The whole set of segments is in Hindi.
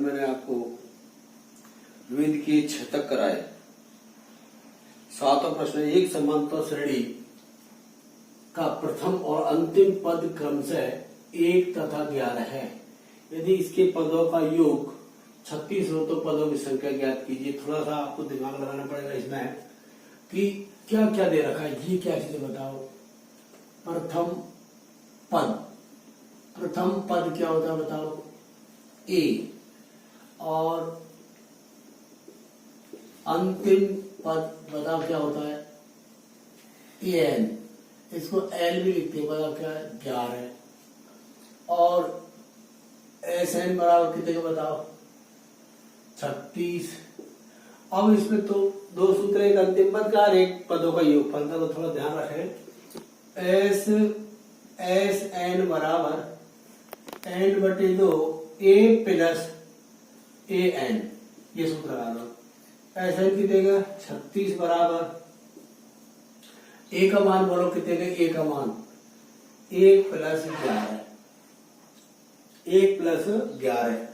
मैंने आपको विविध के 6 तक कराए। 7वां प्रश्न, एक समांतर श्रेणी का प्रथम और अंतिम पद क्रमशः 1 तथा 11 है। यदि इसके पदों का योग 36 हो तो पदों की संख्या ज्ञात कीजिए। थोड़ा सा आपको दिमाग लगाना पड़ेगा इसमें कि क्या क्या दे रखा है, ये क्या चीजें बताओ। प्रथम पद क्या होता है बताओ, ए, और अंतिम पद बताओ क्या होता है, एन। इसको एल भी लिखते हैं, बताओ क्या है, 11। और एस एन बराबर कितने का बताओ, 36। अब इसमें तो 2 सूत्र, एक अंतिम पद का और एक पदों का योगफल का, तो थोड़ा ध्यान रखें। एस एन बराबर एन बटे 2 ए प्लस ए एन, ये सूत्र लगा लो। एस एन कितने का 36 बराबर ए का मान बोलो कितने का, ए का मान 1 प्लस 11, 1 प्लस 11।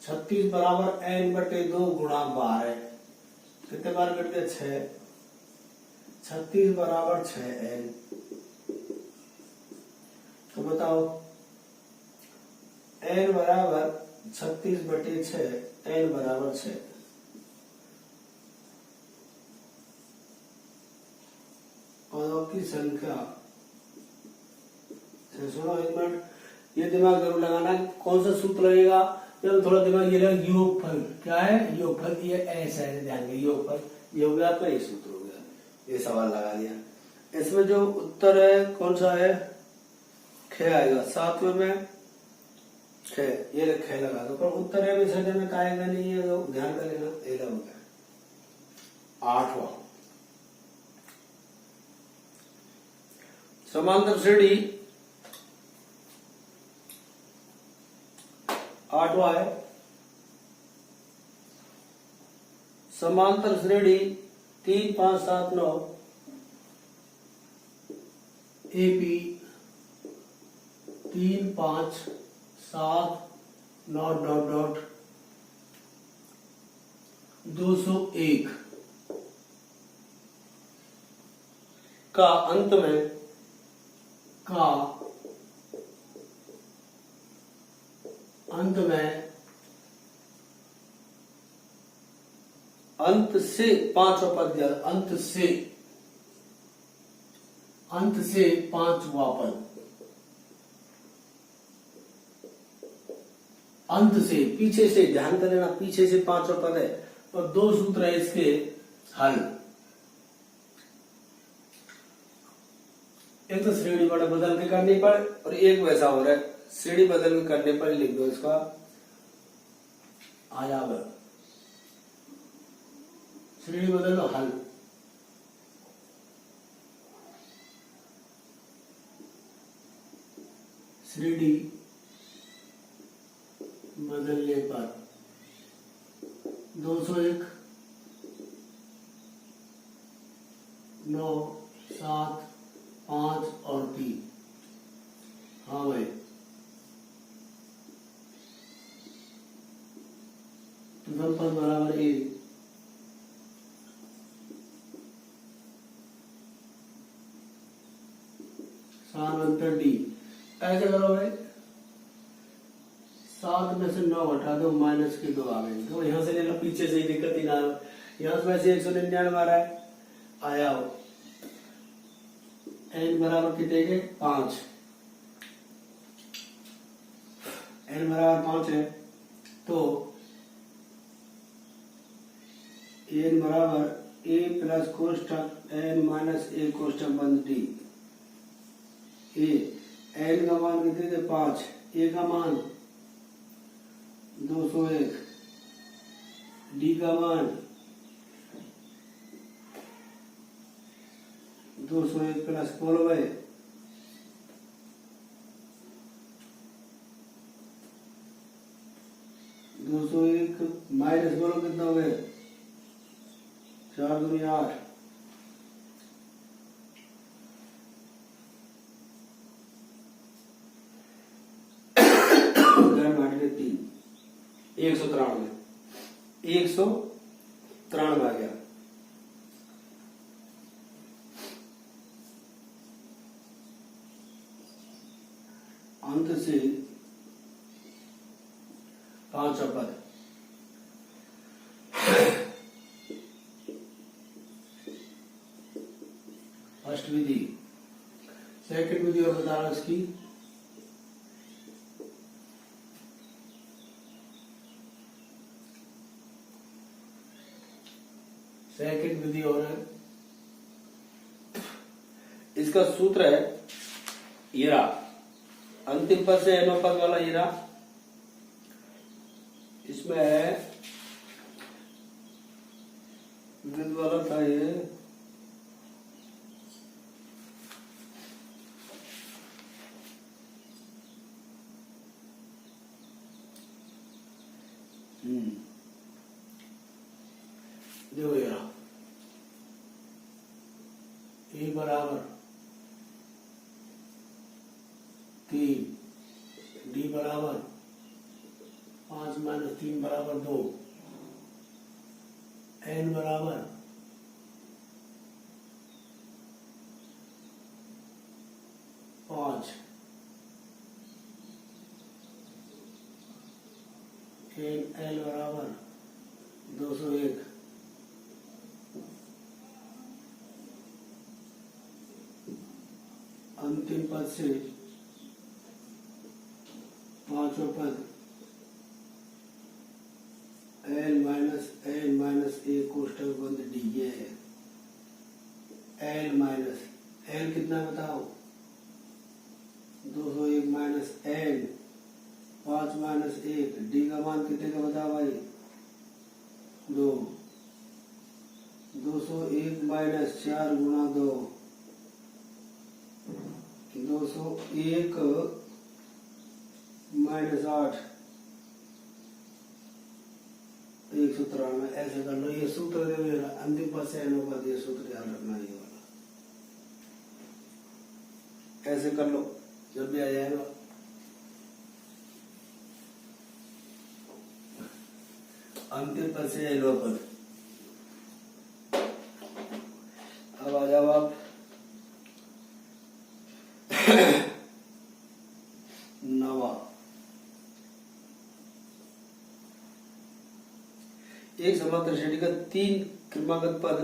36 बराबर एन बटे 2 गुणा 12, कितने बार करते 6। 36 बराबर 6 एन। तो बताओ एन बराबर 36 बटे 6, एन बराबर 6। पदों की संख्या, सुनो एक मिनट, ये दिमाग जरूर लगाना। कौन सा सूत्र लगेगा, जब थोड़ा दिमाग ये लगा, योगफल क्या है, योगफल ये ऐसा है, ध्यान दें योगफल, ये हो गया आपका, ये सूत्र हो गया, ये सवाल लगा दिया। इसमें जो उत्तर है कौन सा है, ख आएगा। 7वें में ख, ये ख लगा दो, पर उत्तर है विसर्जन में आएगा नहीं है, तो ध्यान कर लेना। ये हो गया 8वां, समांतर श्रेणी 8वां है। समांतर श्रेणी 3 5 7 9 एपी 3 5 7 डॉट डॉट डॉट 201 का अंत से 5वां पद दिया, अंत से 5वां पद, अंत से, पीछे से, ध्यान कर लेना, पीछे से 5वां पद है, और 2 सूत्र है इसके हल। एक तो श्रेणी बदल के करनी पड़े, और एक वैसा हो रहा है, श्रेणी बदल के करने पर लिख दो इसका आयावर, श्रेणी बदल लो हल। श्रेणी बदलने पर 201 9 7 5 और 3। हाँ भाई, प्रथम पद बराबर ए, सामांतर डी। ऐसे करो भाई, 7 में से 9 हटा दो, माइनस के 2 आ गए, तो यहां से ले लो, पीछे से ही दिक्कत ही ना हो। यहां से वैसे 199 आ रहा है, आया हो। एन बराबर कितने के 5, एन बराबर 5 है, तो एन बराबर ए प्लस कोष्टक एन माइनस ए कोष्टक बंद डी। ए एन का मान कितने थे 5, ए का मान 201, डी का मान 201 प्लस बोलो भाई 201 माइनस बोलो कितना हो गए 4 दूनी 8, में 3। 193 आ गया। अंत से 5 पद। फर्स्ट विधि। सेकंड विधि और बता रहा इसकी। सेकंड विधि और है, इसका सूत्र है ईरा, अंतिम पद से एनो पद वाला ईरा। इसमें है विद वाला था ये, देखो ईरा ए बराबर 3, डी बराबर 5 - 3 बराबर 2, एन बराबर 5, एन एल बराबर 201। अंतिम पद से 5वां पद L - N - 1 कोष्ठक बंद डी ये है। L कितना बताओ, 201 - N, 5 - 1, डी का मान कितने का बताओ भाई, 2, 201 - 4 गुणा 2, 201 - 8, 193। ऐसे कर लो, ये सूत्र दे मेरा अंतिम पद से एनो पद, ये सूत्र याद रखना ये वाला, ऐसे कर लो जब भी आ जाएगा। अंतिम पद से एनो पद। अब आ जाओ आप नवा। एक समांतर श्रेणी का 3 क्रमागत पद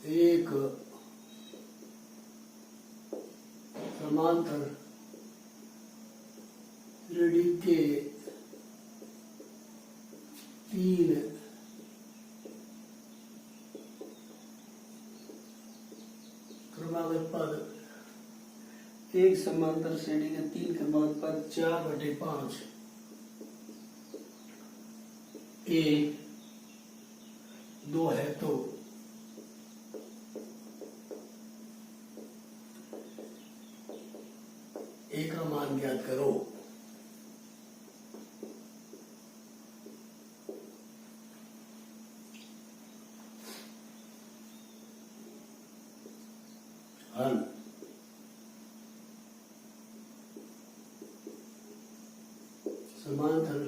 एक समांतर श्रेणी के 3 क्रमागत पद, एक समांतर श्रेणी के 3 क्रमागत पद 4/5 ए 2 है तो ए का मान ज्ञात करो। हल। समांतर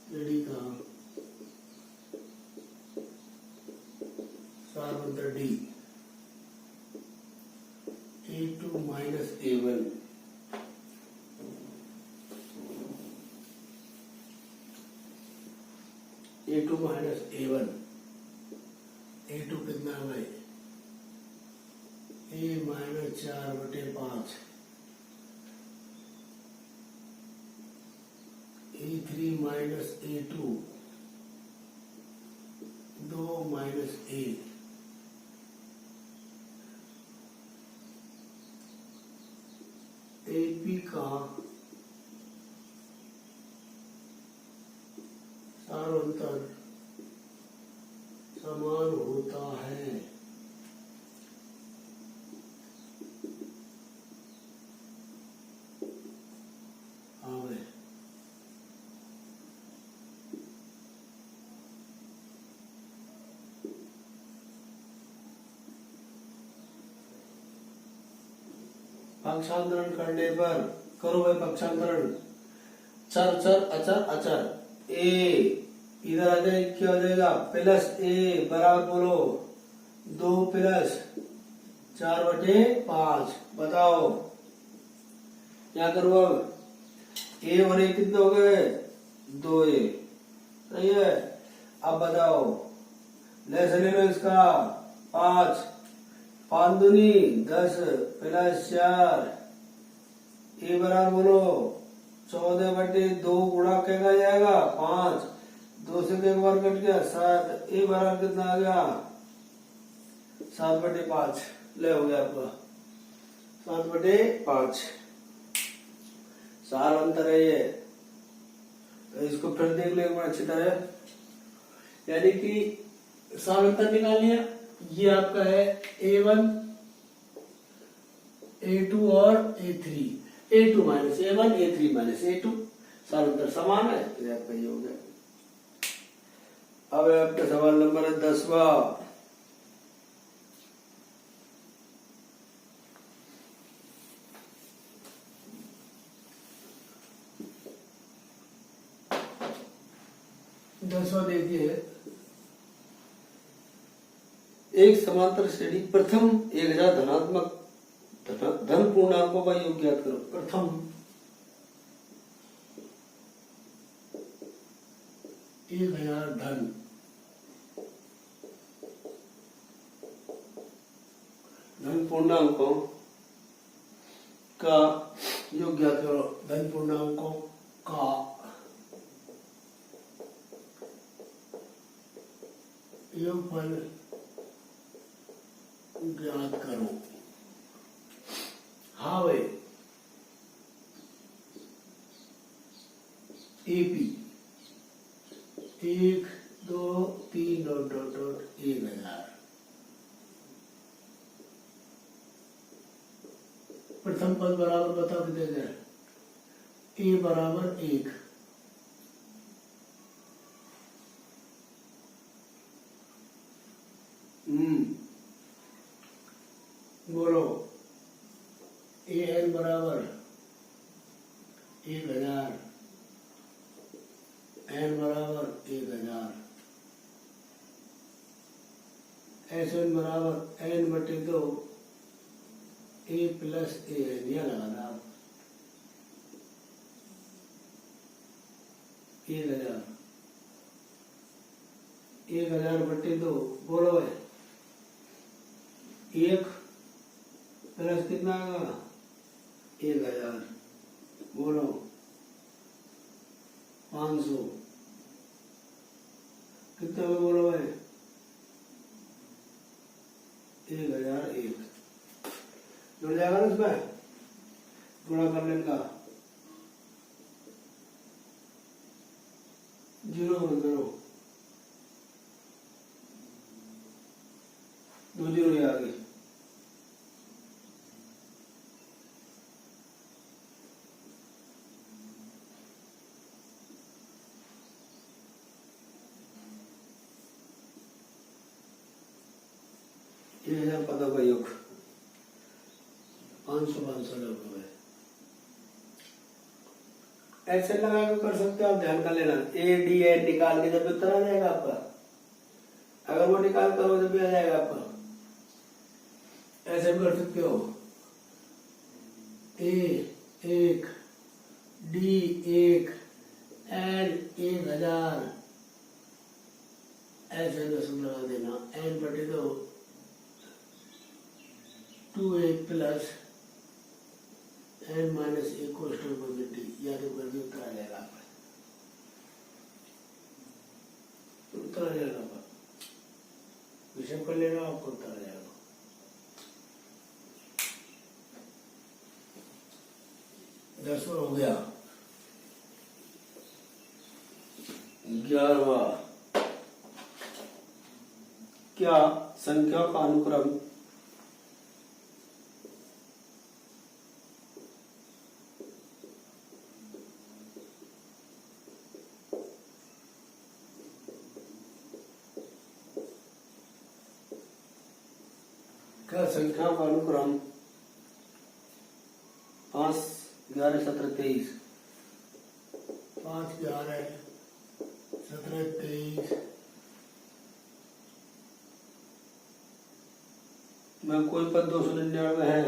श्रेणी का सारवंतर D A2 - A1, A2 - A1, A2 कितना है भाई, A - 4/5, A3 - A2, 2 - A, AP का सारवंतर समान होता है। पक्षांतरण करने पर करो भाई पक्षांतरण। चर चर अचर अचर ए इधर आ जाए क्या हो जाएगा प्लस ए बराबर बोलो 2 प्लस 4/5। बताओ क्या करो अब ए और ए कितने हो गए 2a सही है। अब बताओ ले लो इसका 5 5 दूनी 10 प्लस 4 ए बराबर बोलो 14/2 गुणा क्या जाएगा 5 2 से एक बार कट गया 7 ए बराबर कितना आ गया 7/5 ले हो गया आपका 7/5 सार अंतर है ये। तो इसको फिर देख लो एक बार अच्छी तरह, यानी कि सार अंतर निकाल लिया। ये आपका है A1 A2 और A3 A2 minus A1 A3 minus A2 सार अंतर समान है तो आपका ये हो गया। अब आपका सवाल नंबर 10वां। देखिए एक समांतर श्रेणी प्रथम 1000 धनात्मक धन पूर्णांकों का योग ज्ञात करो। प्रथम 1000 धन पूर्णांकों का योग ज्ञात करो। धन पूर्णांकों का योगफल ज्ञात करो। हाँ भाई एपी 1 2 3 डॉट डॉट डॉट 1000। प्रथम पद बराबर बताओ कितने देर ए बराबर 1 बोलो ए एन बराबर 1000 एन बराबर 1000 एस एन बराबर n/2 A plus A N. यह लगाना आप 1000/2 बोलो है 1 प्लस कितना आएगा 1000 बोलो 500 कितना में बोलो भाई 1001 जुड़ जाएगा ना इसमें गुणा करने का 0 में करो 2 0 आगे पदों का योग 500 लोग ऐसे लगा के कर सकते हो आप। ध्यान कर लेना ए डी एन निकाल के जब उत्तर आ जाएगा आपका, अगर वो निकाल करो जब भी आ जाएगा आपका। ऐसे भी कर सकते हो ए 1 डी 1 एन 1000 ऐसे दशम लगा देना n/2 2a plus n minus a को स्टोबिलिटी या तो कर दो उत्तर आ जाएगा आपका। उत्तर आ जाएगा आपका, विषय कर लेना आपको उत्तर आ जाएगा। दसवां हो गया। 11वां क्या संख्या का अनुक्रम संख्या का अनुक्रम 11 17 23 5 11 17 23 में कोई पद 299 है,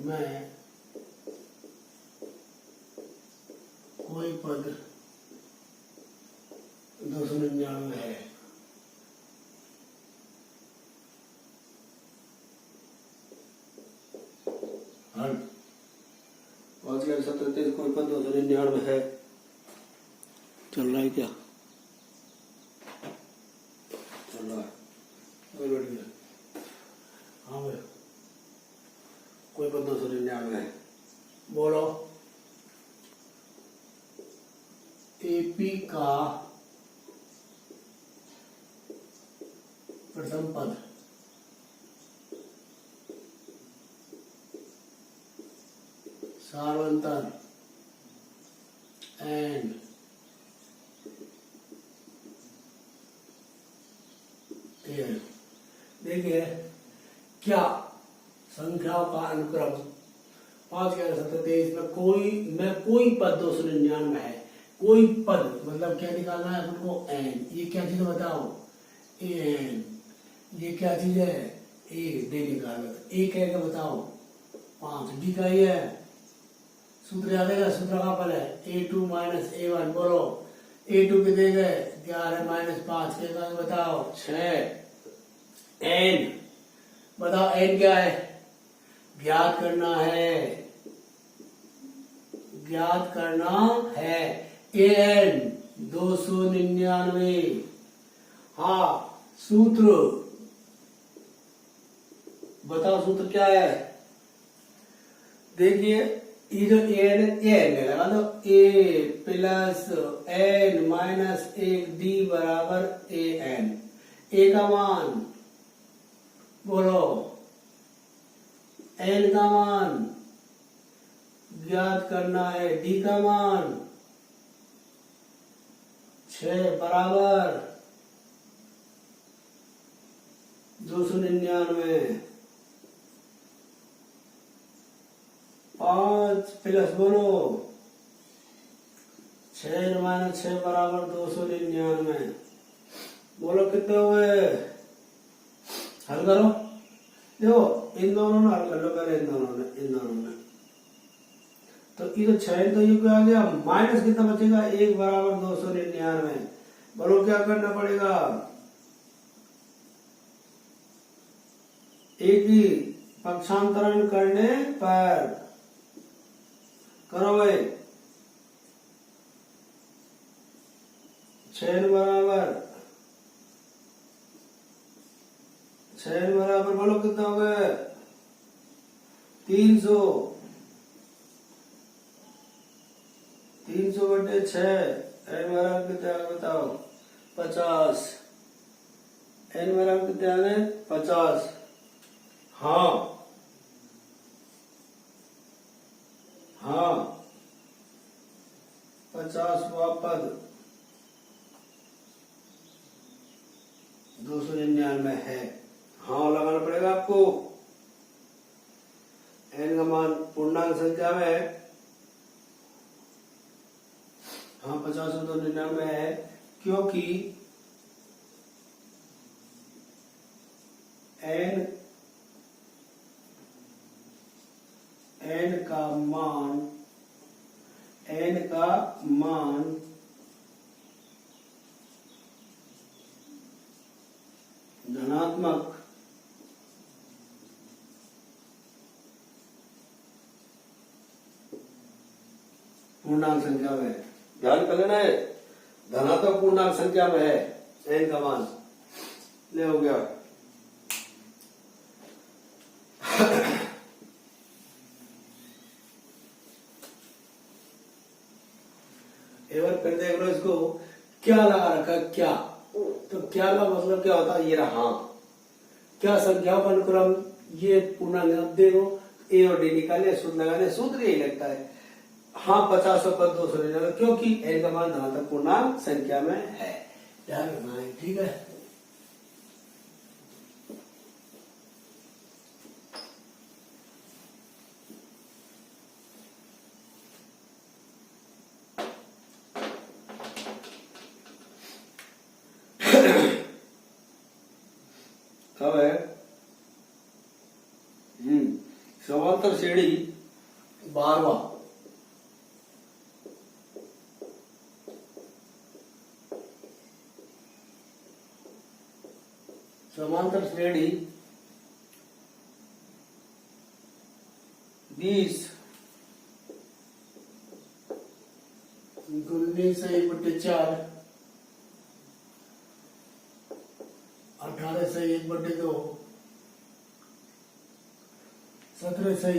मैं कोई पद 299 है। पहुंच गया 17 23 कोई पद 299 है। चल रहा है क्या? चल रहा है। बढ़िया। हाँ भाई कोई पद 299 है। बोलो एपी का प्रथम पद सार्वंतर एंड एन। देखिए क्या संख्याओं का अनुक्रम 5 11 17 23 में कोई पद 299 है। कोई पद मतलब क्या निकालना है उनको एन। ये क्या चीज बताओ? एन। ये क्या चीज है? ए डी निकालो। ए क्या क्या बताओ? 5। डी का ही है। सूत्र याद है? सूत्र का पल है a2 माइनस a1। बोलो a2 के दे गए 11 माइनस 5 के बताओ 6। एन बताओ एन क्या है? ज्ञात करना है, ज्ञात करना है। एन 299। हाँ सूत्र बताओ सूत्र क्या है? देखिए ये जो एन लगा दो ए प्लस एन माइनस 1 डी बराबर ए एन। ए का मान बोलो, एन का मान ज्ञात करना है, डी का मान 6 बराबर 299। 5 प्लस बोलो 6 माइनस 6 बराबर 299। बोलो कितने हुए? हल करो। देखो इन दोनों ने हल कर लो पहले, इन दोनों ने तो ये तो 6 तो ये आ गया, माइनस कितना बचेगा? 1 बराबर 299। बोलो क्या करना पड़ेगा? एक ही पक्षांतरण करने पर करो भाई 6 बराबर बोलो कितना हो गया? 300। 300 बटे 6। एन बराबर कितना बताओ? 50। एन बराबर कितना है? 50। हाँ हाँ 50वां पद 299 है। हाँ लगाना पड़ेगा आपको। एन का मान पूर्णांक संख्या में है। हाँ 50 और 299 है, क्योंकि एन का मान धनात्मक पूर्णांक संख्या में, ध्यान कर लेना है, धनात्मक पूर्णांक संख्या में है एन का मान। ले हो गया। एक बार फिर देख लो इसको, क्या लगा रखा? क्या तो क्या का मतलब क्या होता है? ये रहा क्या संख्याओं का अनुक्रम, ये पूर्णांक। देखो ए और डी निकाले, सूत्र लगाने, सूत्र यही लगता है। हाँ 50 पर 299, क्योंकि एन का मान धनात्मक पूर्णांक संख्या में है। ध्यान रखना है, ठीक है। समांतर श्रेणी 12वां। समांतर श्रेणी 20 19 से 1/4 18 से 1/2 17 से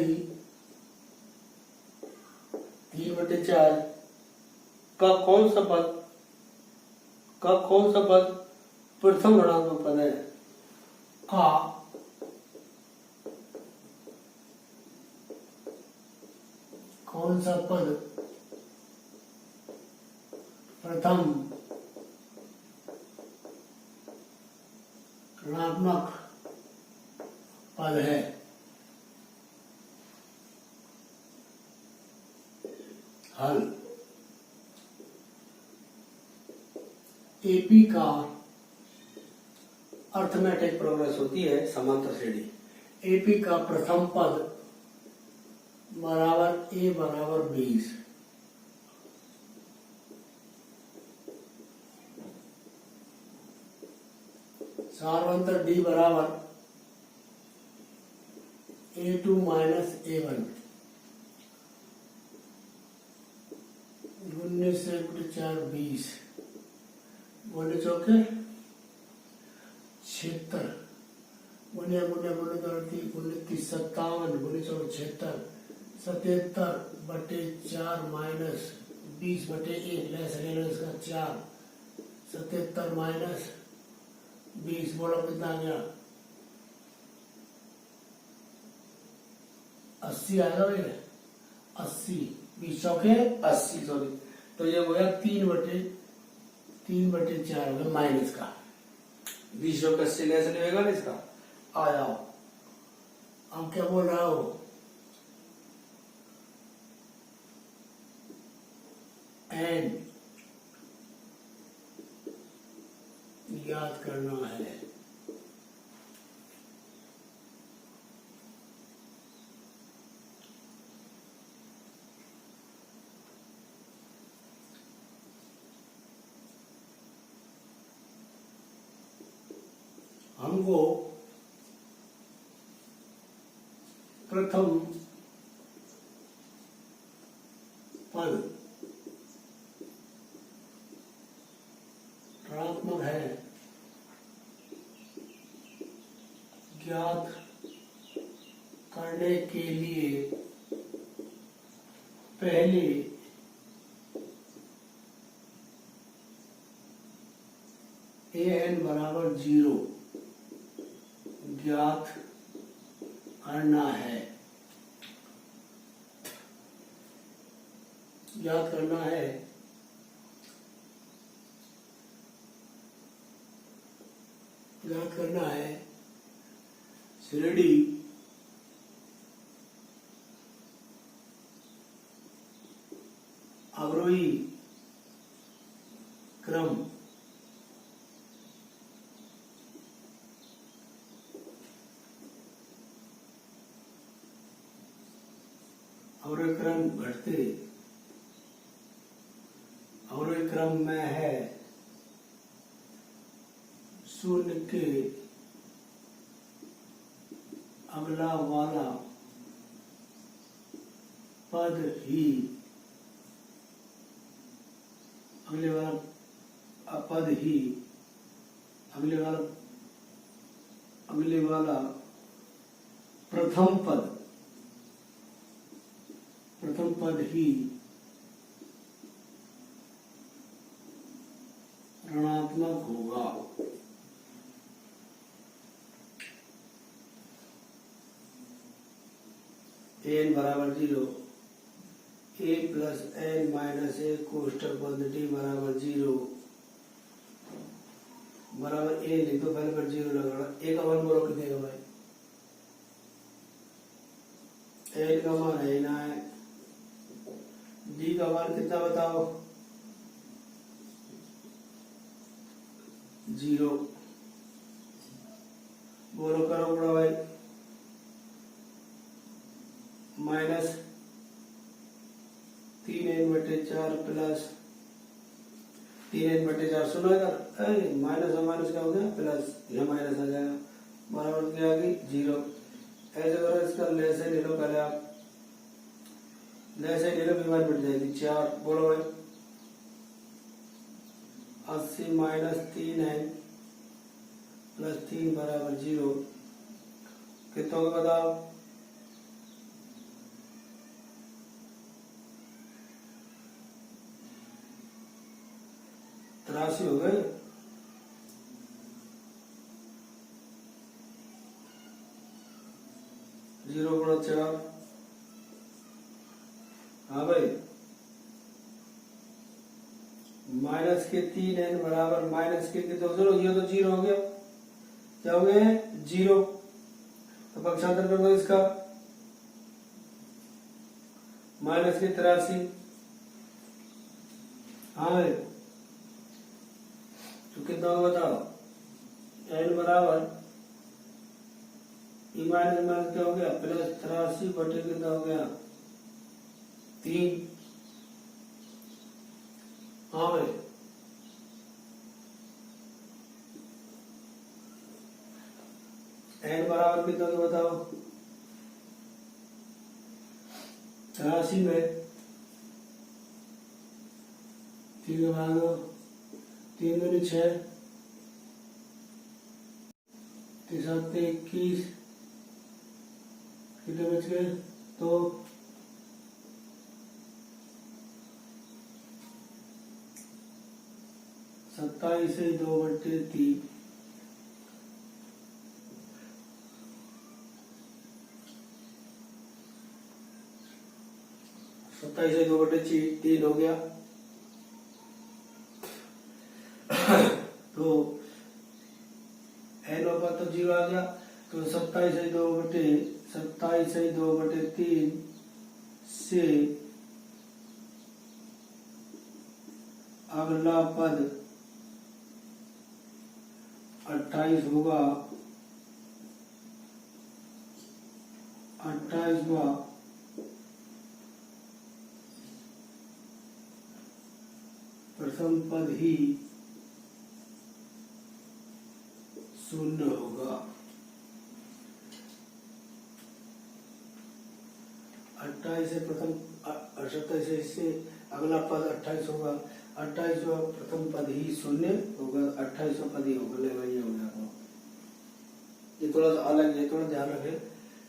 3/4 का कौन सा पद प्रथम ऋणात्मक पद है? आ कौन सा पद प्रथम ऋणात्मक पद है? हल। एपी का अर्थमेटिक प्रोग्रेस होती है समांतर श्रेणी। एपी का प्रथम पद बराबर ए बराबर 20, सार्वंतर डी बराबर A2 माइनस A1, 19 से 4 20, बोले चौके 76, बोले 29 57, बोले चौके 76, 77/4 माइनस 20/1 लेस का 4, 77 माइनस 20 बोलो कितना आ गया? 80 आएगा भैया। 80 20 चौके 80, सॉरी। तो ये हो गया 3/4 हो गया माइनस का 20 चौके 80 लेस लेगा ना इसका। आ जाओ, अब क्या बोल रहा हो? एंड याद करना है। हमको प्रथम पद ऋणात्मक है ज्ञात करने के लिए पहले an बराबर 0 ज्ञात करना है। ज्ञात करना है श्रेणी अवरोही क्रम अवरोही क्रम घटते अवरोही क्रम में है 0 के अगला वाला पद ही अगले वाला प्रथम पद ही ऋणात्मक होगा। n बराबर 0, a plus n minus a कोष्टक बंद d बराबर 0 बराबर a लिख दो। पहले पर 0 लगाना। a का मान बोलो कितने का भाई? n का मान है ना है। d का मान कितना बताओ? 0 बोलो, करो बड़ा भाई। माइनस 3n/4 प्लस 3n/4 सुना कर माइनस और माइनस क्या हो गया प्लस, यह माइनस आ जाएगा बराबर क्या आ गई 0। ऐसे करो इसका लेसे ले लो, पहले आप लेसे ले लो, बीमार बढ़ जाएगी 4। बोलो भाई 80 माइनस 3n प्लस 3 बराबर 0 कितना होगा बताओ। तिरासी हो गए। जीरो गुणा 4, हाँ भाई माइनस के 3n बराबर माइनस के 2 0, ये तो 0 हो गया, क्या हो गया 0। तो पक्षांतर कर दो इसका, माइनस के 83, हाँ भाई तो कितना होगा बताओ। n बराबर ई माइनस माइनस क्या हो गया प्लस 83 बटे कितना हो गया 3, हाँ भाई n बराबर कितना होगा बताओ। 83 में 3 बना दो, 3 दूनी 6, 3 7 21, कितने बच गए तो 27 से 2/3, 27 से 2/3 हो गया। तो n होगा तो 0 आ गया, तो 27 से 2/3 से अगला पद 28 होगा, 28वां प्रथम पद ही शून्य होगा। 28 से प्रथम 27 से इससे अगला पद 28 होगा, 28वां प्रथम पद ही शून्य होगा, 28वां पद ही होगा। ले भाई ये हो गया, ये थोड़ा सा अलग है, थोड़ा ध्यान रखें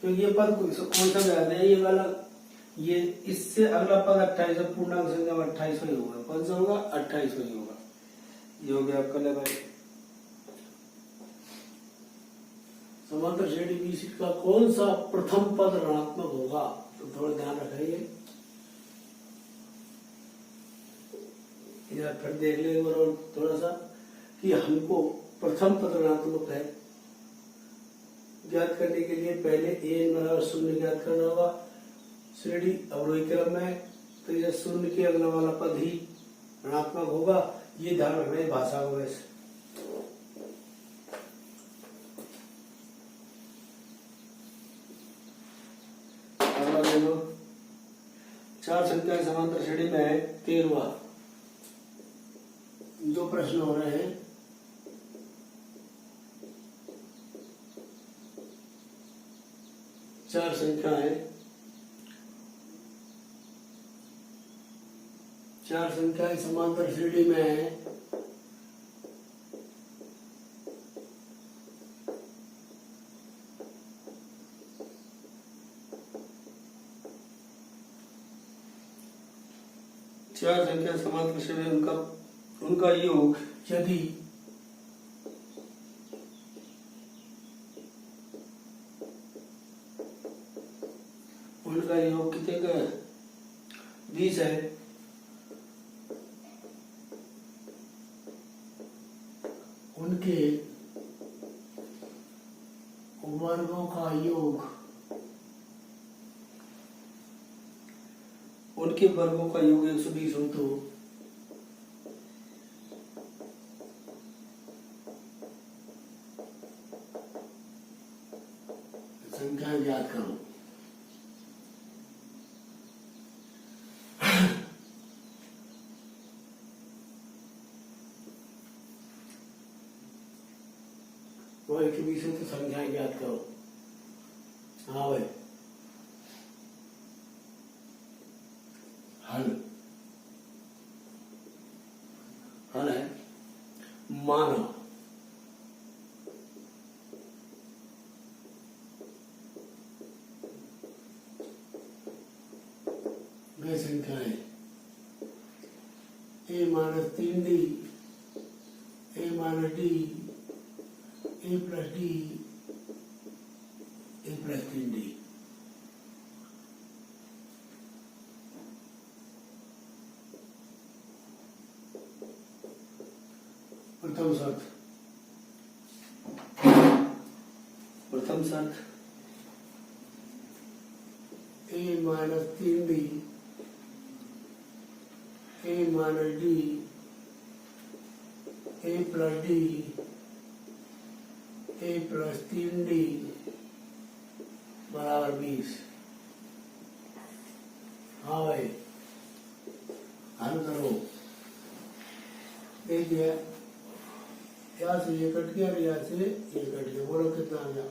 क्योंकि ये पद कौन सा ज्यादा है, ये वाला ये इससे अगला पद 28 है, पूर्णांक संख्या में 28 ही होगा। कौन सा होगा 28 ही होगा। ये हो गया आपका। ले भाई समांतर श्रेणी बीसी का कौन सा प्रथम पद ऋणात्मक होगा, तो थोड़ा ध्यान रखिए। इधर फिर देख ले एक बार और थोड़ा सा कि हमको प्रथम पद ऋणात्मक है ज्ञात करने के लिए पहले an बराबर 0 ज्ञात करना होगा श्रेणी अवरोही क्रम में। तो यह 0 के अगला वाला पद ही ऋणात्मक होगा, ये ध्यान रखना है भाषा को। वैसे अगला देखो 4 संख्याएं समांतर श्रेणी में है। 13वां जो प्रश्न हो रहे हैं, चार संख्याएं समांतर श्रेणी में है। चार संख्या समांतर श्रेणी उनका योग यदि उनका योग कितने का है 20 है, उनके वर्गों का योग उनके वर्गों का योग 120 हो तो संख्या ज्ञात करो। वही के बीच में तो संख्याएं ज्ञात करो। हाँ भाई, हल हल है माना, वे संख्याएं a minus 3d, a minus d, a plus d, a plus 3d। प्रथम शर्त, a minus 3d, a minus d, a plus d, a plus 3d बराबर 20। हाँ भाई, हल करो। देखिए, यहाँ से ये कट गया, यहाँ से ये कट गया, बोलो कितना आ गया?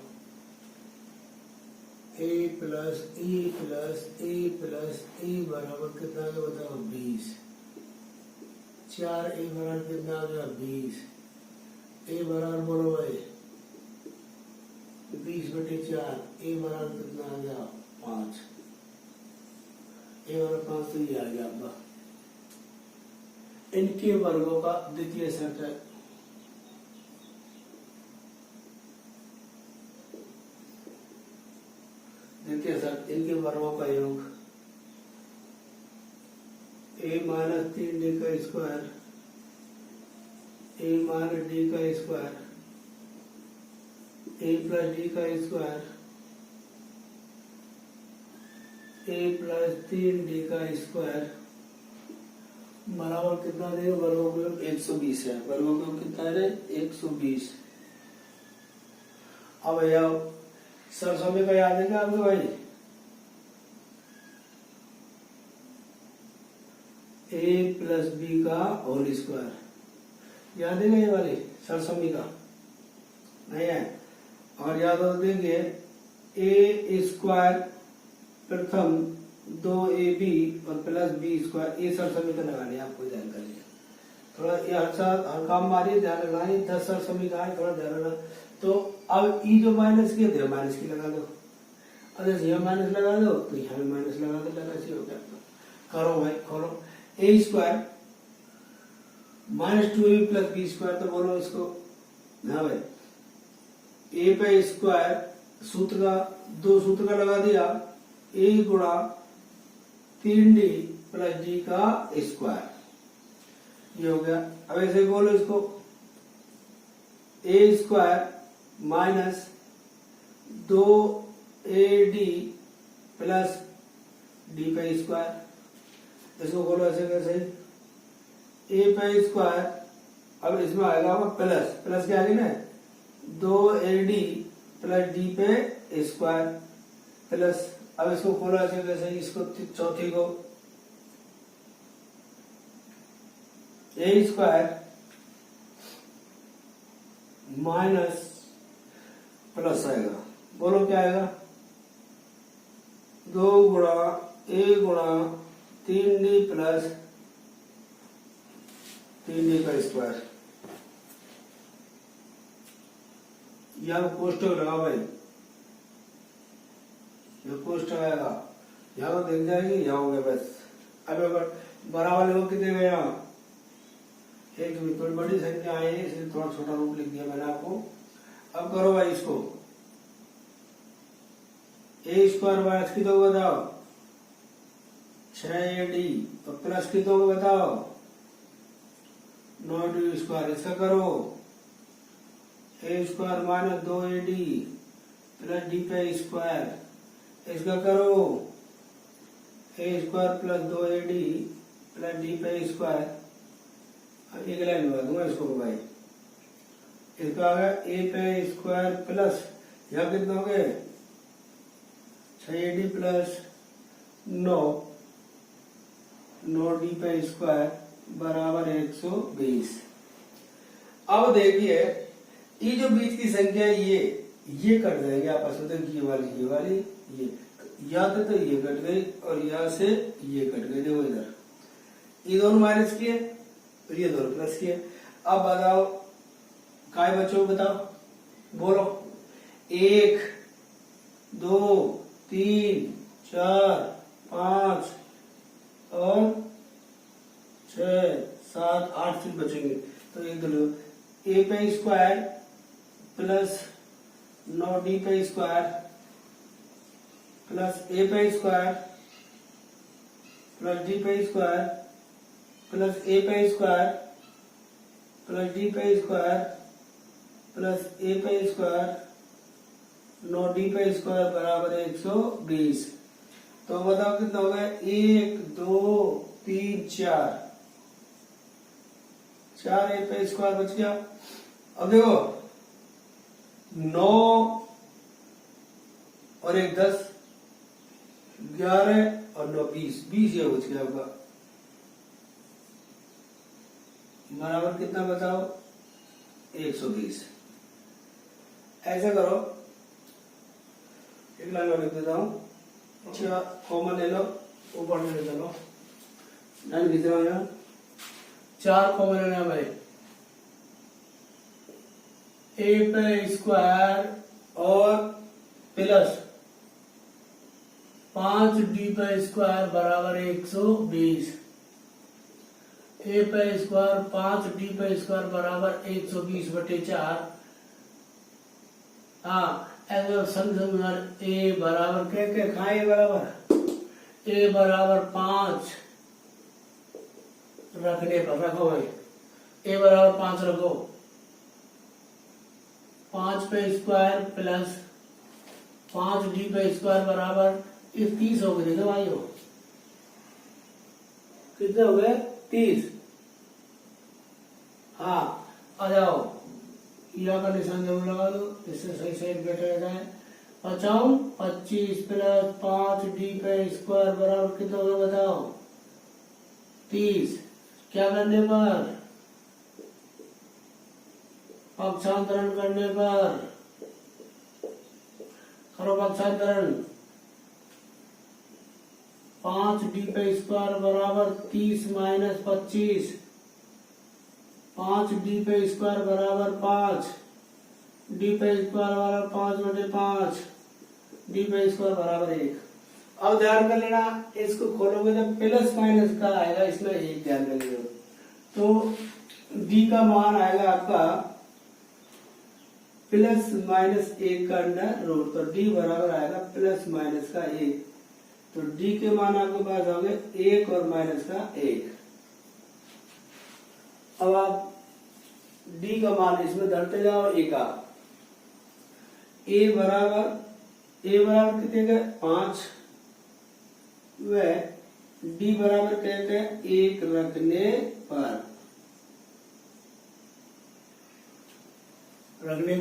a plus e plus a plus e बराबर कितना आ गया बताओ? 20। 4a बराबर कितना आ गया? 20। a बराबर बोलो भाई 20/4। a बराबर कितना आ गया? 5। a बराबर 5 तो ये आ गया आपका। इनके वर्गों का द्वितीय सेट है। द्वितीय सेट, इनके वर्गों का योग a माइनस 3d का स्क्वायर, a माइनस d का स्क्वायर, a प्लस d का स्क्वायर, a प्लस 3d का स्क्वायर बराबर कितना देगा? वर्गों का योग 120 है। वर्गों का योग कितना है? 120। अब यह सरसों का याद है क्या आपके भाई? a प्लस बी का होल स्क्वायर याद है ये वाली सरसमी का? नहीं है। और याद हो देखिए, a स्क्वायर प्रथम 2ab और प्लस बी स्क्वायर, ये सरसमी का लगा लिया, आपको ध्यान कर लिया। थोड़ा ये हर काम मारिए, ध्यान रखना। 10 सरसमी का है, थोड़ा ध्यान रखना। तो अब ई जो माइनस किए थे, माइनस की लगा दो। अगर यहाँ माइनस लगा दो तो यहाँ भी माइनस लगा दो, लगा चाहिए हो गया। करो भाई, खोलो। A square minus 2ab plus b square, तो बोलो इसको। हाँ भाई, ए पे स्क्वायर सूत्र का, दो सूत्र का लगा दिया, ए गुणा 3d प्लस d का स्क्वायर, ये हो गया। अब ऐसे बोलो इसको, a square minus 2ad plus d पे स्क्वायर, इसको बोलो ऐसे कैसे? ए पे स्क्वायर, अब इसमें आएगा प्लस, प्लस क्या आगे ना 2ad प्लस d पे स्क्वायर प्लस, अब इसको खोलो ऐसे कैसे? इसको चौथी को ए स्क्वायर माइनस प्लस आएगा, बोलो क्या आएगा? 2 गुणा a गुणा 3d प्लस 3d का स्क्वायर। यहाँ कोष्टक लगा भाई, ये कोष्टक आएगा, यहाँ देख जाएगी, यहाँ हो गया बस। अब अगर बराबर हो कितने गए? यहाँ एक भी थोड़ी बड़ी संख्या है, इसलिए थोड़ा छोटा रूप लिख दिया मैंने आपको। अब करो भाई इसको, ए स्क्वायर माइनस की तो बताओ 6ad और प्लस की तो बताओ 9d स्क्वायर, इसका करो। A square minus 2ad plus d पे स्क्वायर, इसका करो। A square plus 2ad plus d पे स्क्वायर, अब एक लाइन में दूंगा इसको भाई। इसका आ गया ए पे स्क्वायर प्लस, यहाँ कितना हो गए? 6ad प्लस 9d पे स्क्वायर बराबर 120। अब देखिए ये जो बीच की संख्या है ये कट जाएंगे आपस में, तो ये वाली ये या तो ये कट गई और यहाँ से ये कट गई। देखो इधर ये दोनों माइनस किए और ये दोनों प्लस किए। अब बताओ काय बच्चों बताओ, बोलो। 1 2 3 4 5 और 6 7 8 चीज बचेंगे। तो एक दो a पे स्क्वायर प्लस 9d पे स्क्वायर प्लस a पे स्क्वायर प्लस d पे स्क्वायर प्लस a पे स्क्वायर प्लस d पे स्क्वायर प्लस a पे स्क्वायर 9d पे स्क्वायर बराबर 120। तो बताओ कितना हो गया? 1 2 3 4 a पे स्क्वायर बच गया। अब देखो 9 और 1 10 11 और 9 20 ये बच गया होगा। बराबर कितना बताओ? 120। ऐसा करो, एक लाइन और लिख देता हूँ। अच्छा कॉमन ले लो, ऊपर ले चलो, लाइन खींच रहा हूँ यहाँ। 4 कॉमन लेना भाई। a पे स्क्वायर और प्लस 5d पे स्क्वायर बराबर 120। a पे स्क्वायर 5d पे स्क्वायर बराबर 120/4। हाँ ऐसे समझ a बराबर क्या खाए? a बराबर 5 रखने पर रखो भाई, a बराबर 5 रखो। 5 पे स्क्वायर प्लस 5d पे स्क्वायर बराबर 30 हो गए। देखो भाई हो कितने हो गए? 30। हाँ आ जाओ, या का निशान जरूर लगा दो, इससे सही साइड बैठा जाए। 25 प्लस 5d पे स्क्वायर बराबर कितना हो गया बताओ? 30। क्या करने पर? पक्षांतरण करने पर। करो पक्षांतरण। 5d पे स्क्वायर बराबर 30 माइनस 25। 5d पे स्क्वायर बराबर 5। d पे स्क्वायर बराबर 5/5। d पे स्क्वायर बराबर 1। अब ध्यान कर लेना, इसको खोलोगे जब प्लस माइनस का आएगा, इसमें 1 ध्यान कर लेना। तो d का मान आएगा आपका प्लस माइनस 1 का अंडर रूट। तो d बराबर आएगा प्लस माइनस का 1। तो d के मान आपके पास होंगे 1 और माइनस का 1। अब आप d का मान इसमें धरते जाओ। a का a बराबर कितने का? 5। व d बराबर कहते हैं 1 रखने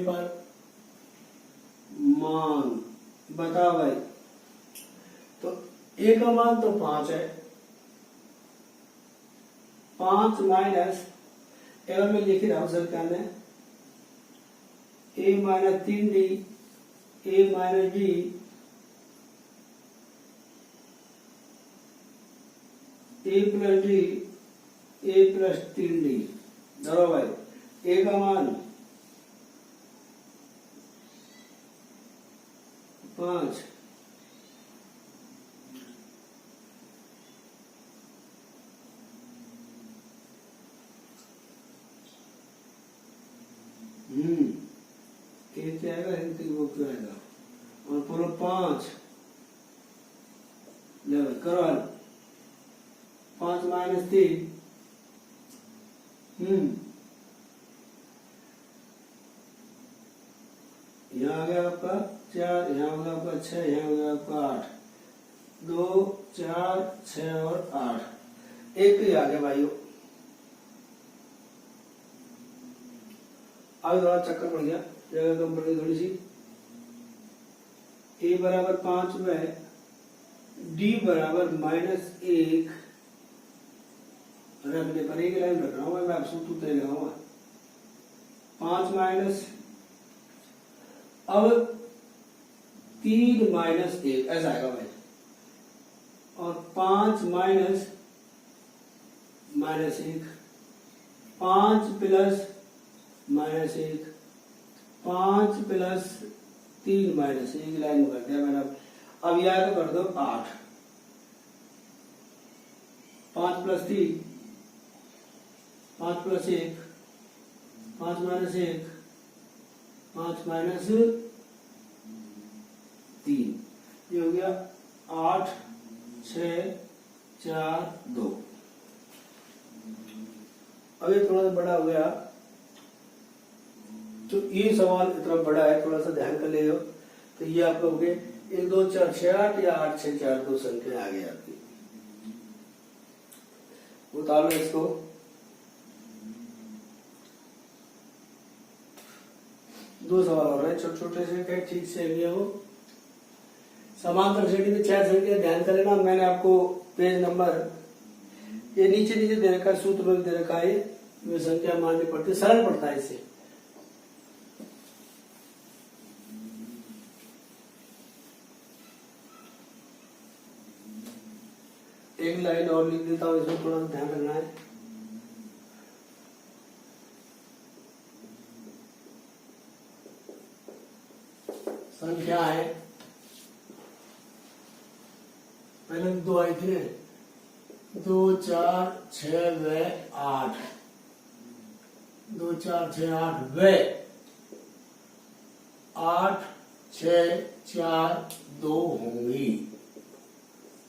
पर मान बताओ भाई। तो a का मान तो 5 है। 5 माइनस एवं में लिख रहा हूं सर क्या है? a minus 3d a minus d a plus d a plus 3d। धरो भाई a का मान 5 ये क्या आएगा? वो क्यों आएगा? और पूरा 5 ले करो। 5 माइनस 3 यहाँ आ गया आपका 4, यहाँ हो गया आपका 6, यहाँ हो गया आपका 8। 2 4 6 और 8। एक ही आ गया भाइयों। अब थोड़ा चक्कर पड़ गया, जगह कम पड़ गई थोड़ी सी। a बराबर 5 में d बराबर -1 रखने पर एक लाइन रख रहा हूँ मैं, आप सूत्र तय लगाऊंगा। 5 माइनस अब 3 माइनस 1 ऐसा आएगा भाई, और 5 minus -1, 5 plus -1, 5 plus 3 minus 1 line कर दिया मैंने। अब यह तो कर दो 8, 5 प्लस 3, 5 प्लस 1, 5 माइनस 1, 5 माइनस 3, ये हो गया 8, 6, 4, 2। अब ये थोड़ा सा बड़ा हो गया, तो ये सवाल इतना बड़ा है, थोड़ा सा ध्यान कर ले। तो ये आप लोगे 1 2 4 6 8 या 8 6 4 2 संख्या आ गई आपकी। उतारो इसको, दो सवाल हो रहे हैं छोटे छोटे से, कहीं ठीक से लिए हो। समांतर श्रेणी में 6 संख्या ध्यान कर लेना। मैंने आपको पेज नंबर ये नीचे नीचे दे रखा है, सूत्र में दे रखा है, ये संख्या माननी पड़ती है, सरल पड़ता है इससे। एक लाइन और लिख देता हूं, इसमें थोड़ा सा ध्यान रखना है। संख्या है, पहले 2 आई थी, 2 4 6 व 8, 2 4 6 8 व 8 6 4 2 होंगी।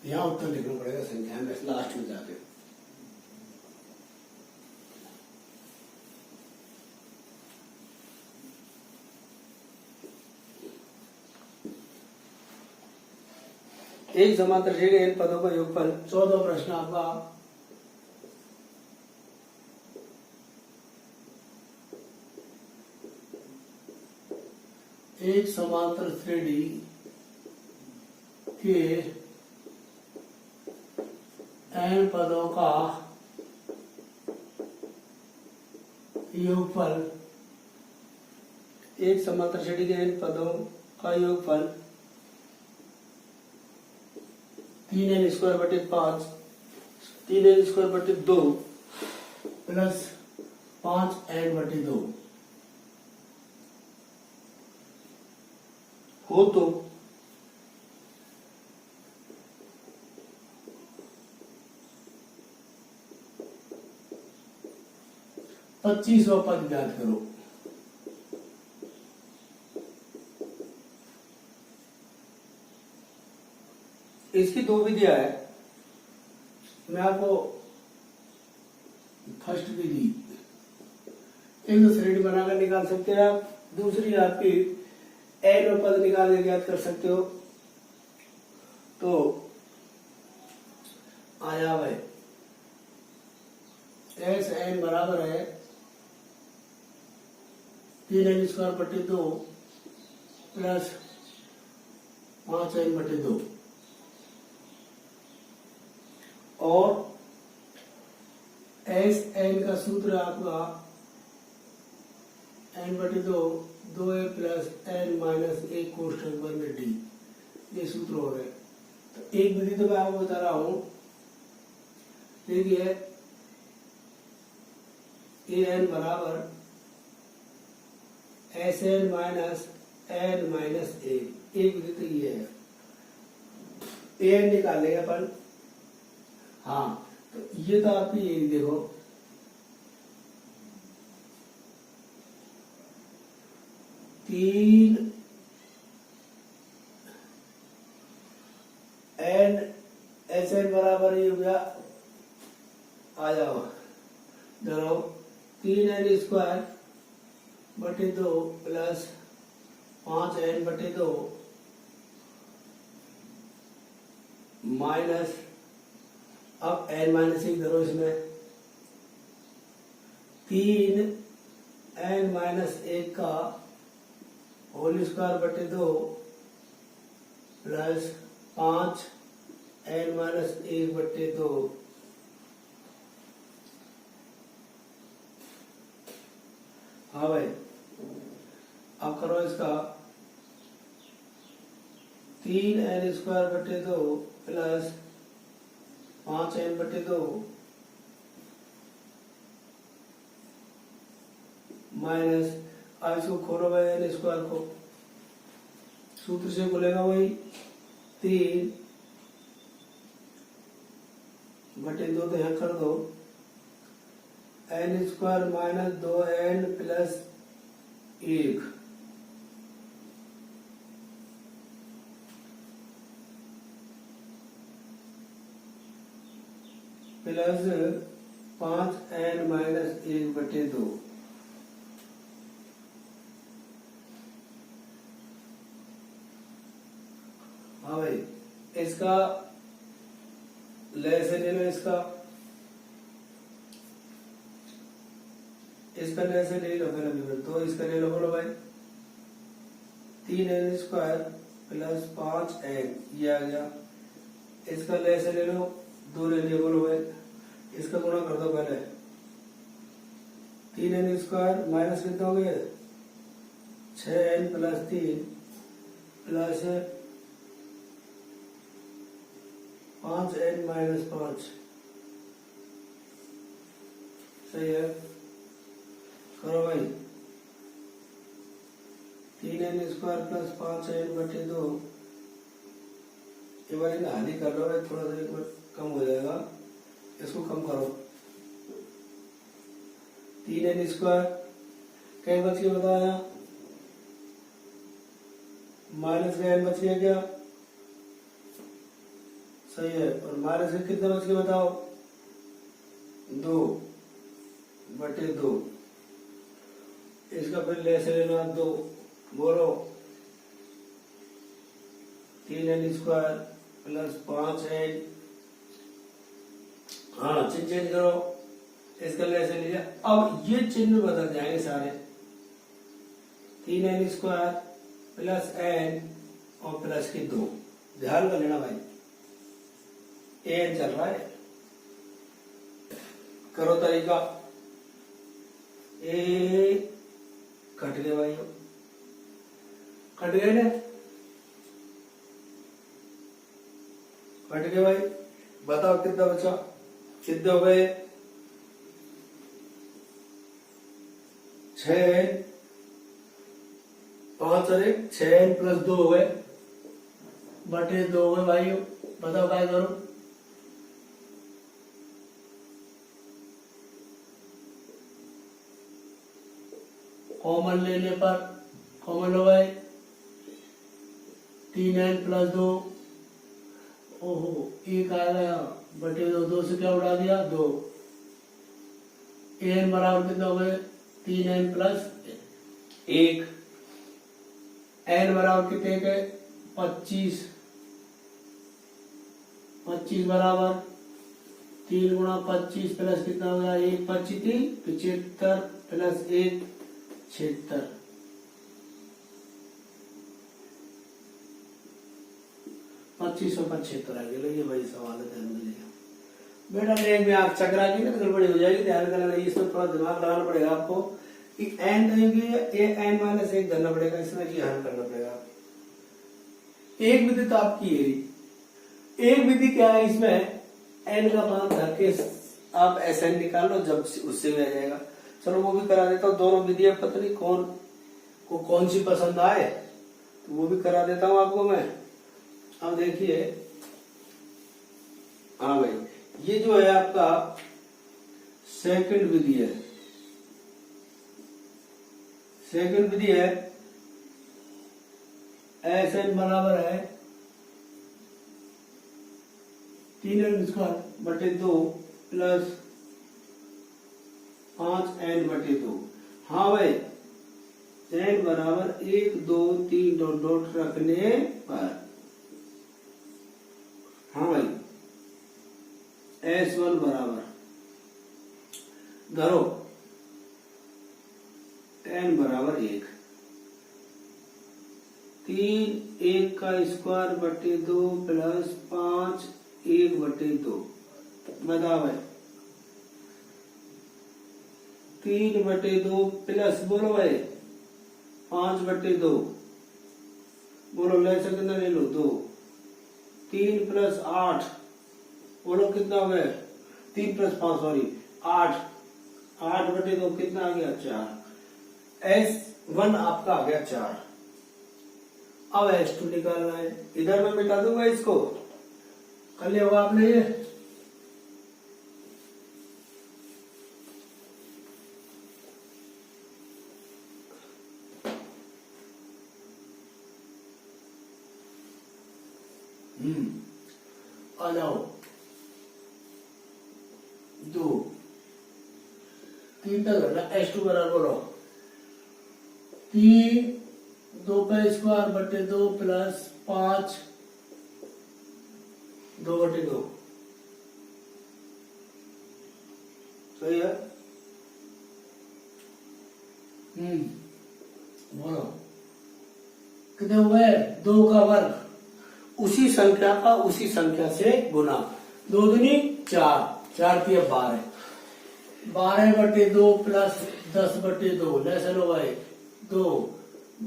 यहाँ उत्तर लिखना पड़ेगा संख्या में लास्ट में जाके। एक समांतर श्रेणी n पदों का योगफल। 14वां प्रश्न आपका, एक समांतर श्रेणी के n पदों का योगफल, एक समांतर श्रेणी के n पदों का योगफल 3n² 3n² 2 प्लस 5n/2 हो तो पच्चीसवां पद ज्ञात करो। इसकी 2 विधियां है, मैं आपको फर्स्ट विधि एक तो श्रेणी बनाकर निकाल सकते हैं आप, दूसरी आपकी n पद निकाल के ज्ञात कर सकते हो। तो आया भाई Sn बराबर है 3n² 2 प्लस 5n/2, और Sn का सूत्र आपका n/2 2a plus n minus 1 कोष्ठक बंद d, ये सूत्र हो गए। तो एक विधि तो मैं आपको बता रहा हूं, देखिए an बराबर Sn माइनस n माइनस 1, एक विधि तो ये है। an निकाल लेंगे अपन, हाँ, तो ये तो आपकी यही देखो, तीन n Sn बराबर ये हो गया, आ जाओ धरो 3n² 2 प्लस 5n/2 माइनस, अब n माइनस 1 धरो इसमें, 3n माइनस 1 का whole square 2 plus 5n minus 1/2। हाँ भाई, अब करो इसका 3n² / 2 प्लस 5n/2 माइनस, अब इसको खोलो भाई n² को, सूत्र से बोलेगा वही 3/2 तो यहाँ कर दो, n² - 2n + 1 प्लस 5n - 1/2। हाँ भाई, इसका ले से ले लो, इसका ले से ले लो पहले, तो इसका ले लो, बोलो भाई 3n² + 5n, ये आ गया। इसका ले से ले लो, 2 ले लिया, बोलो भाई इसका गुणा कर दो पहले, 3n² माइनस कितना हो गया 6n + 3 प्लस 5n - 5, सही है, करो भाई 3n² + 5n/2, ये बार इन्हें हानि कर लो भाई, थोड़ा सा एक बार कम हो जाएगा, इसको कम करो। 3n² कहीं बच गया बताया, माइनस का n बच गया क्या, सही है, और माइनस का कितना बच गया बताओ 2/2, इसका फिर ले से लेना 2, बोलो 3n² + 5n, हाँ चिन्ह चेंज करो, इसका ले से लिया, अब ये चिन्ह बदल जाएंगे सारे, 3n² + n और प्लस की 2, ध्यान कर लेना भाई, n चल रहा है, करो तरीका, ए कट गए भाई, कट गए ना, कट गए भाई, बताओ कितना बचा, कितने हो गए 6n, 5 और 1 6n + 2 हो गए, बटे 2 हो गए भाई, बताओ क्या करो, कॉमन लेने पर कॉमन हो गए 3n + 2, ओहो 1 आ गया, बटे 2 से क्या उड़ा दिया 2, n बराबर कितना हो गए 3n + 1, n बराबर कितने के 25, 25 बराबर 3 × 25 प्लस कितना हो गया 1 × 25 = 75 प्लस 1 76, 2575 आ गया। ये भाई सवाल है, ध्यान दीजिएगा बेटा, लेग में आप चकरा की ना तो गड़बड़ी हो जाएगी, ध्यान करना, इसमें थोड़ा दिमाग लगाना पड़ेगा आपको कि n n - 1 धरना पड़ेगा, इसमें ये हल करना पड़ेगा। एक विधि तो आपकी है, एक विधि क्या है, इसमें n का मान धर के आप Sn निकाल लो, जब उससे भी आ जाएगा, चलो वो भी करा देता हूँ, दोनों विधियां पता नहीं कौन सी पसंद आए, तो वो भी करा देता हूँ आपको मैं। अब देखिए, हाँ भाई, ये जो है आपका सेकंड विधि है, सेकंड विधि है, Sn बराबर है 3n² बटे 2 प्लस 5n/2। हाँ भाई, n बराबर 1 2 3 डॉट डॉट रखने पर, हाँ भाई S1 बराबर धरो n बराबर 1, 3 1 का स्क्वायर बटे 2 प्लस 5 1/2, बताओ भाई 3/2 प्लस, बोलो भाई 5/2, बोलो लहसुन कितना ले लो 2, 3 + 8 बोलो कितना हो गया 3 + 5 सॉरी 8, 8/2 कितना आ गया 4। S1 आपका आ गया 4। अब S2 निकालना है। इधर मैं मिटा दूंगा इसको, कर लिया होगा आपने ये। आ जाओ 2, 3 तक करना। S2 बराबर बोलो 3 2 का स्क्वायर बटे 2 प्लस 5 2/2 सही है। बोलो कितने हुए 2 का वर्ग, उसी संख्या का उसी संख्या से गुना, 2 दूनी 4, 4 3 12, 12/2 प्लस 10/2 लैसन हो गए 2,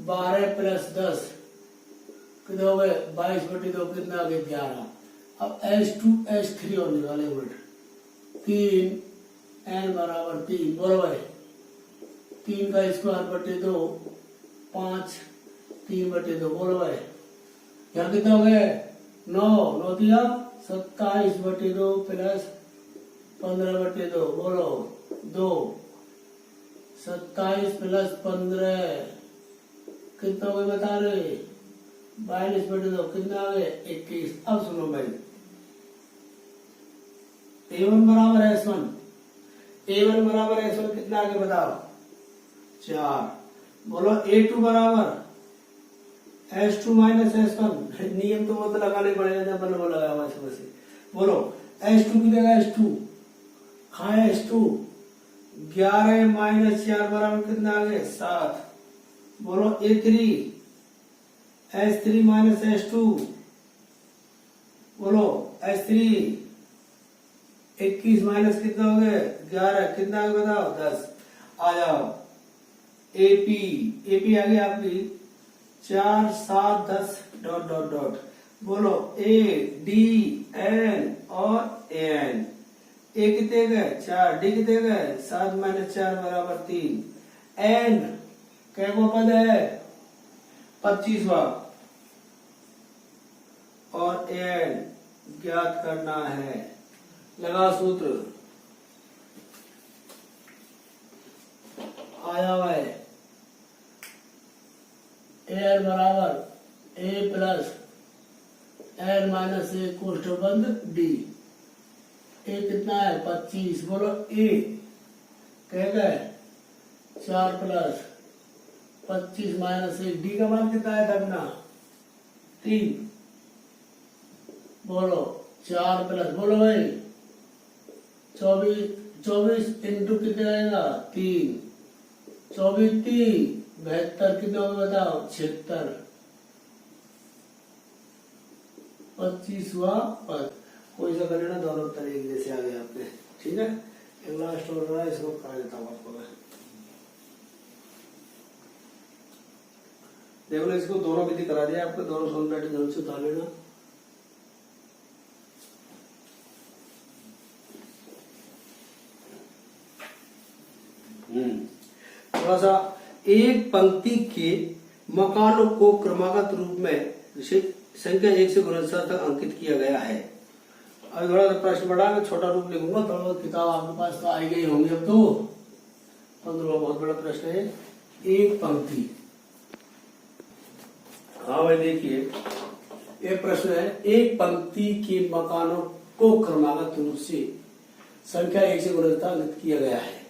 12 + 10 कितने हो गए 22/2 कितना आ गया 11। अब S2 S3 और निकाले उल्ट 3 n बराबर 3 बोलो भाई 3 का स्क्वायर बटे 2 5 3/2 बोलो भाई यहाँ कितना हो गया 9 9 दिया 27/2 प्लस 15/2 बोलो 2 27 + 15 कितना हो गया बता रहे 42/2 कितना आ गया 21। अब सुनो भाई A1 बराबर S1, A1 बराबर S1 कितना आगे बताओ 4। बोलो A2 बराबर S2 - S1 नियम तो वो तो लगाने पड़ेगा जब मैंने वो लगाया हुआ से। बोलो S2 की जगह S2 खाए S2 11 - 4 बराबर कितना आ गया 7। बोलो A3 S3 - S2 बोलो S3 21 माइनस कितना हो गया 11 कितना आ गया बताओ 10। आ जाओ AP AP आ गई आपकी 4 7 10 डॉट डॉट डॉट बोलो A D N और AN। A कितने गए 4, D कितने गए 7 - 4 बराबर 3, N क्या को पद है 25वां और AN ज्ञात करना है। लगा सूत्र आया हुआ है AN बराबर A plus N minus A कोष्ठक बंद D। A कितना है 25 बोलो A कह गए 4 प्लस 25 माइनस 1 D का मान कितना है करना 3 बोलो 4 प्लस बोलो भाई 24 इंटू कितने आएगा 3 24 3 72 कितने होगा बताओ 76 25वां पद। कोई सा करे ना दोनों उत्तर एक जैसे आ गए आपके। ठीक है एक लास्ट और रहा इसको करा देता हूँ आपको मैं। देखो इसको दोनों विधि करा दिया आपको, दोनों सोन बैठे जल्द से उतार लेना। थोड़ा सा एक पंक्ति के मकानों को क्रमागत रूप में संख्या 1 से गुणनसार तक अंकित किया गया है। अब थोड़ा सा प्रश्न बढ़ा मैं छोटा रूप लिखूंगा, थोड़ा किताब आपके पास तो आई गई होंगी अब तो। 15वां बहुत बड़ा प्रश्न है एक पंक्ति। हाँ भाई देखिए ये प्रश्न है एक पंक्ति के मकानों को क्रमागत रूप से संख्या 1 से गुणनसार अंकित किया गया है।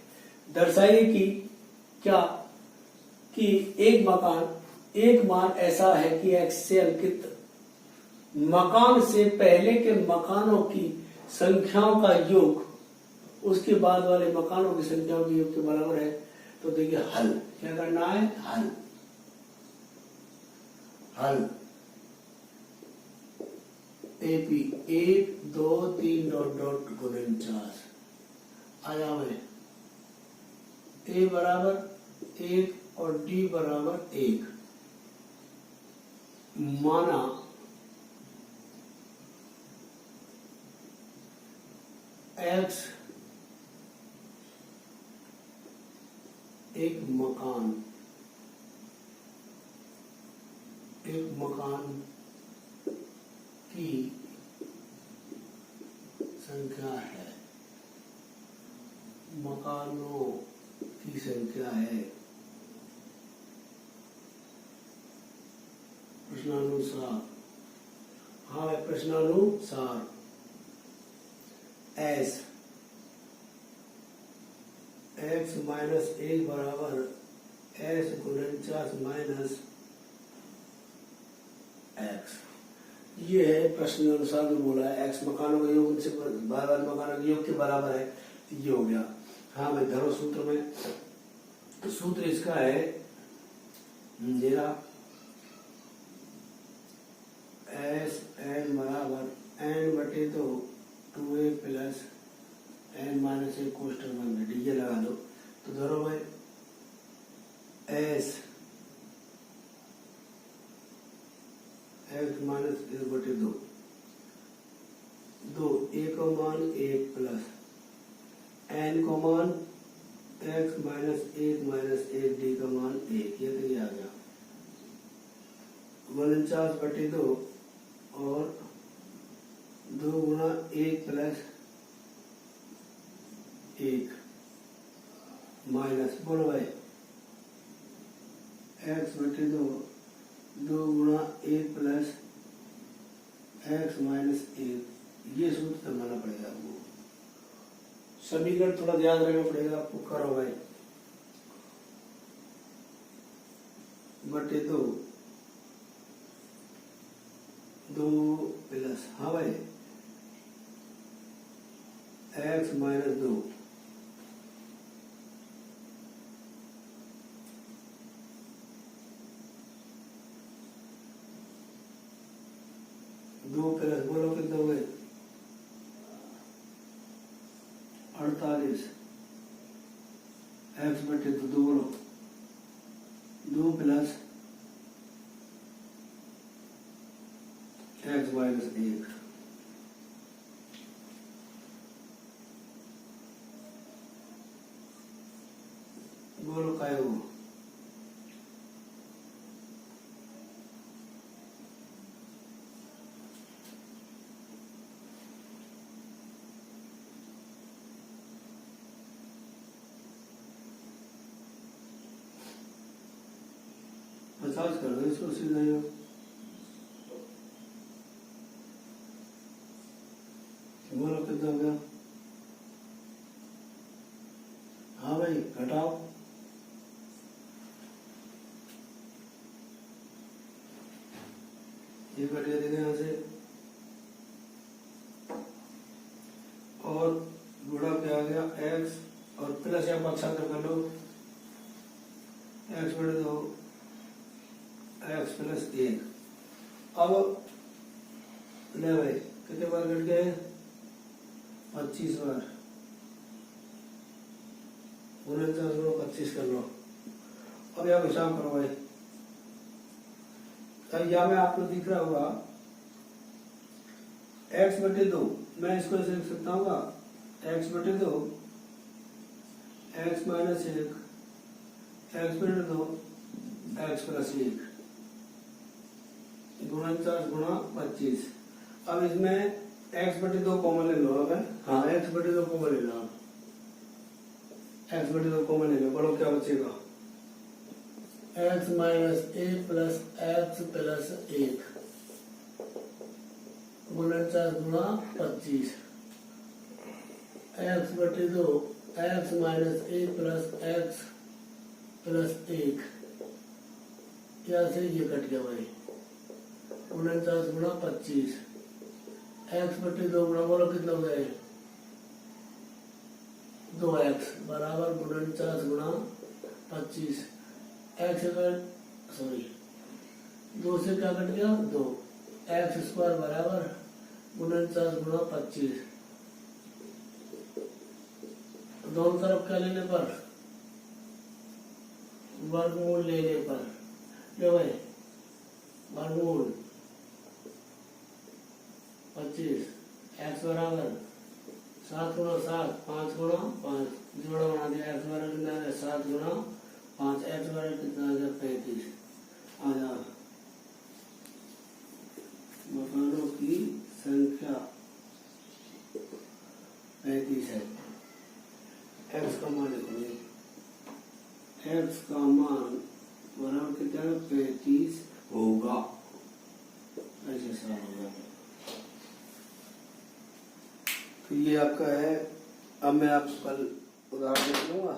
दर्शाइए कि क्या कि एक मान ऐसा है कि X से अंकित मकान से पहले के मकानों की संख्याओं का योग उसके बाद वाले मकानों की संख्याओं के योग के बराबर है। तो देखिए हल क्या करना है हल हल AP 1 2 3 डॉट डॉट गुणन 4 आ जाओ है A बराबर 1 और D बराबर 1 माना एक्स एक मकान की संख्या है, मकानों की संख्या है। प्रश्नानुसार, हाँ प्रश्नानुसार एस एक्स माइनस एक बराबर एस गुणनचास माइनस एक्स। ये है प्रश्न अनुसार जो बोला है, एक्स मकानों का योग उनसे बार मकानों के योग के बराबर है, ये हो गया। हाँ भाई धर्म सूत्र में सूत्र इसका है मेरा एस एन बराबर एन बटे तो 2a प्लस एन माइनस एक कोष्टक में डी लगा दो, तो धरो भाई एस एक्स माइनस एक बटे दो ए का मान एक प्लस एन का मान एक्स माइनस एक डी का मान एक, ये तो ये आ गया 49 बटे दो और 2 गुणा एक प्लस एक माइनस बोलो भाई एक्स बटे दो 2 गुणा एक प्लस एक्स माइनस एक, ये सूत्र समझना पड़ेगा आपको। समीकरण थोड़ा याद रखना पड़ेगा आपको। करो भाई बटे दो प्लस, हाँ भाई एक्स माइनस 2 प्लस बोलो कितना हो गए 48 एक्स बटे तो 2 बोलो 2 प्लस एक्स माइनस 1, बोलो काय हो मसाज कर दो इसको सीधा ही। बोलो कितना हो गया? हाँ भाई घटाओ ये कट गया देखो यहाँ से, और गुणा क्या आ गया एक्स और प्लस या पक्षांतर कर लो एक्स बटे 2 एक्स प्लस 1। अब ले भाई कितने बार कट गए 25 बार, 49 कर लो। अब यहाँ हिसाब करो भाई, यहाँ में आपको दिख रहा होगा एक्स बटे 2, मैं इसको ऐसे लिख सकता हूँ एक्स बटे 2 एक्स माइनस 1 एक्स बटे 2 एक्स प्लस 1 49 गुणा 25। अब इसमें एक्स बटे 2 कॉमन ले लो। अब हाँ एक्स बटे 2 कॉमन ले लो, एक्स बटे 2 कॉमन ले लो, बोलो क्या बचेगा x minus 1 plus x plus 1 49 गुणा 25 एक्स बटे 2 x minus 1 plus x plus 1, यहाँ से ये कट गया भाई 49 गुणा 25 एक्स बटे 2 गुणा बोलो कितना हो गया 2x बराबर 49 गुणा 25 एक्स सॉरी 2 से क्या कट गया 2 एक्स स्क्वायर बराबर 49 गुणा 25। दोनों तरफ क्या लेने पर वर्गमूल लेने पर ले भाई वर्गमूल 25, x बराबर 7 गुणा 7, 5 गुणा 5, जोड़ा बना दिया। x बराबर कितना है 7 गुणा 5, x बराबर कितना आ गया 35। आ जा मकानों की संख्या 35 है। x का मान लिखोगे, x का मान बराबर कितना 35 होगा। ऐसे सवाल होगा। तो ये आपका है। अब मैं आपको कल उदाहरण देख लूंगा।